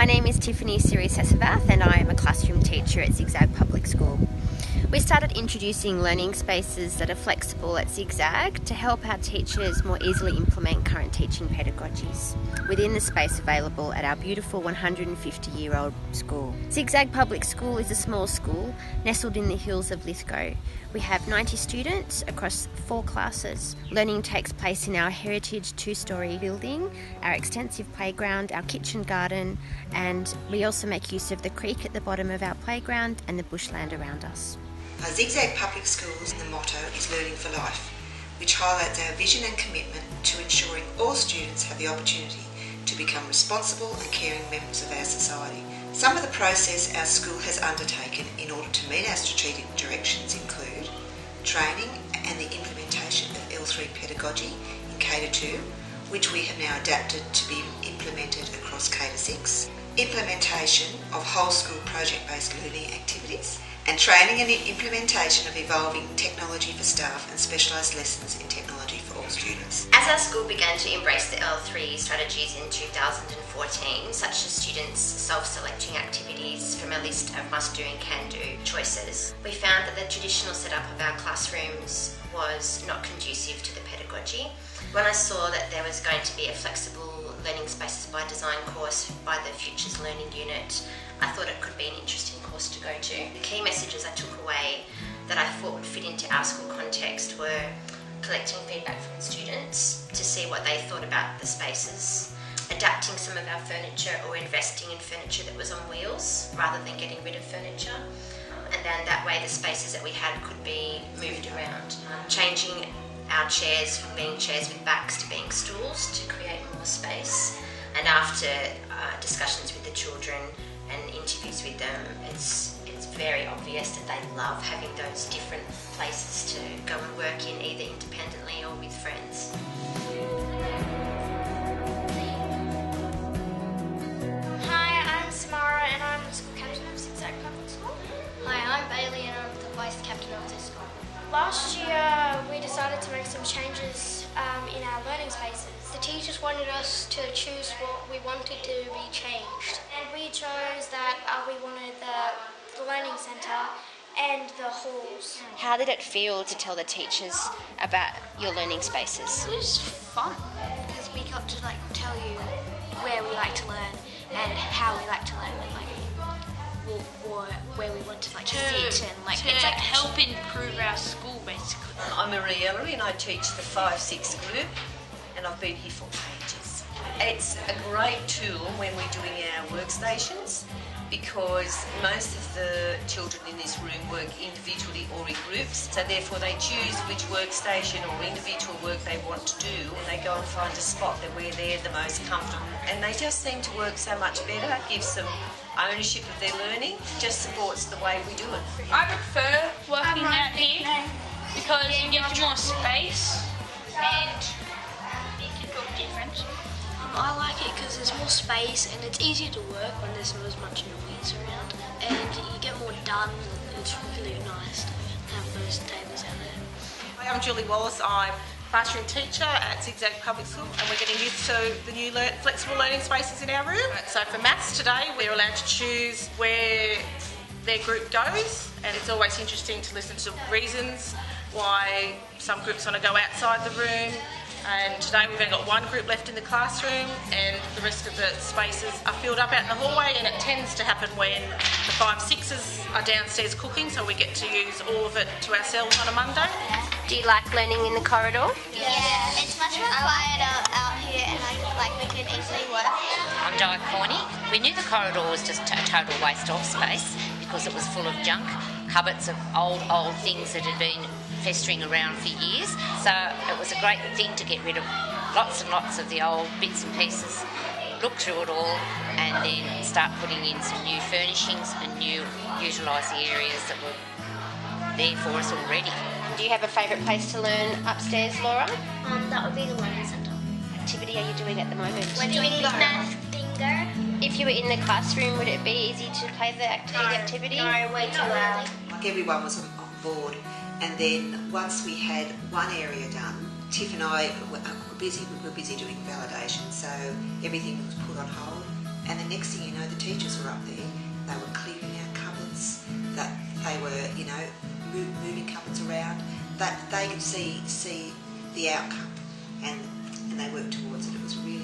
My name is Tiffany Siri-Sesavath and I am a classroom teacher at Zig Zag Public School. We started introducing learning spaces that are flexible at Zig Zag to help our teachers more easily implement current teaching pedagogies within the space available at our beautiful 150-year-old school. Zig Zag Public School is a small school nestled in the hills of Lithgow. We have 90 students across 4 classes. Learning takes place in our heritage 2-storey building, our extensive playground, our kitchen garden, and we also make use of the creek at the bottom of our playground and the bushland around us. Zig Zag Public Schools, the motto is Learning for Life, which highlights our vision and commitment to ensuring all students have the opportunity to become responsible and caring members of our society. Some of the process our school has undertaken in order to meet our strategic directions include training and the implementation of L3 pedagogy in K-2, which we have now adapted to be implemented across K-6, implementation of whole school project-based learning activities, and training and implementation of evolving technology for staff and specialised lessons in technology for all students. As our school began to embrace the L3 strategies in 2014, such as students self-selecting activities from a list of must-do and can-do choices, we found that the traditional setup of our classrooms was not conducive to the pedagogy. When I saw that there was going to be a flexible Learning Spaces by Design course by the Futures Learning Unit, I thought it could be an interesting course to go to. The key messages I took away that I thought would fit into our school context were collecting feedback from students to see what they thought about the spaces, adapting some of our furniture or investing in furniture that was on wheels rather than getting rid of furniture, and then that way the spaces that we had could be moved around, changing our chairs from being chairs with backs to being stools to create more space. And after discussions with the children and interviews with them, it's very obvious that they love having those different places to go and work in, either independently or with friends. Hi, I'm Samara and I'm the school captain of Zig Zag Public School. Hi, I'm Bailey and I'm the vice captain of this school. Last year we decided to make some changes in our learning spaces. The teachers wanted us to choose what we wanted to be changed, and we chose that we wanted the learning centre and the halls. How did it feel to tell the teachers about your learning spaces? It was fun because we got to tell you where we like to learn and how we like to learn, and where we want to sit, and to help improve our school basically. I'm Marie Ellery and I teach the 5-6 group, and I've been here for ages. It's a great tool when we're doing our workstations, because most of the children in this room work individually or in groups, so therefore they choose which workstation or individual work they want to do, and they go and find a spot where they're the most comfortable. And they just seem to work so much better, gives them ownership of their learning, just supports the way we do it. I prefer working out here because you get more space and it can look different. I like it because there's more space and it's easier to work when there's not as much noise around, and you get more done. It's really nice to have those tables out there. Hi, I'm Julie Wallace. I'm classroom teacher at Zig Zag Public School, and we're getting used to the new flexible learning spaces in our room. So for maths today, we're allowed to choose where their group goes, and it's always interesting to listen to reasons why some groups want to go outside the room. And today we've only got one group left in the classroom, and the rest of the spaces are filled up out in the hallway, and it tends to happen when the 5-6s are downstairs cooking, so we get to use all of it to ourselves on a Monday. Do you like learning in the corridor? Yeah, it's much more quieter out here, and we can easily work. I'm Di Corney. We knew the corridor was just a total waste of space because it was full of junk, cupboards of old things that had been festering around for years. So it was a great thing to get rid of lots and lots of the old bits and pieces, look through it all, and then start putting in some new furnishings and utilise the areas that were there for us already. Do you have a favourite place to learn upstairs, Laura? That would be the learning centre. What activity are you doing at the moment? We're doing math bingo. If you were in the classroom, would it be easy to play the activity? No, way too loud. Everyone was on board, and then once we had one area done, Tiff and I were busy doing validation, so everything was put on hold, And the next thing you know, the teachers were up there, they were clearing out cupboards, that they were, you know, moving cupboards around, that they could see the outcome, and they worked towards it. It was really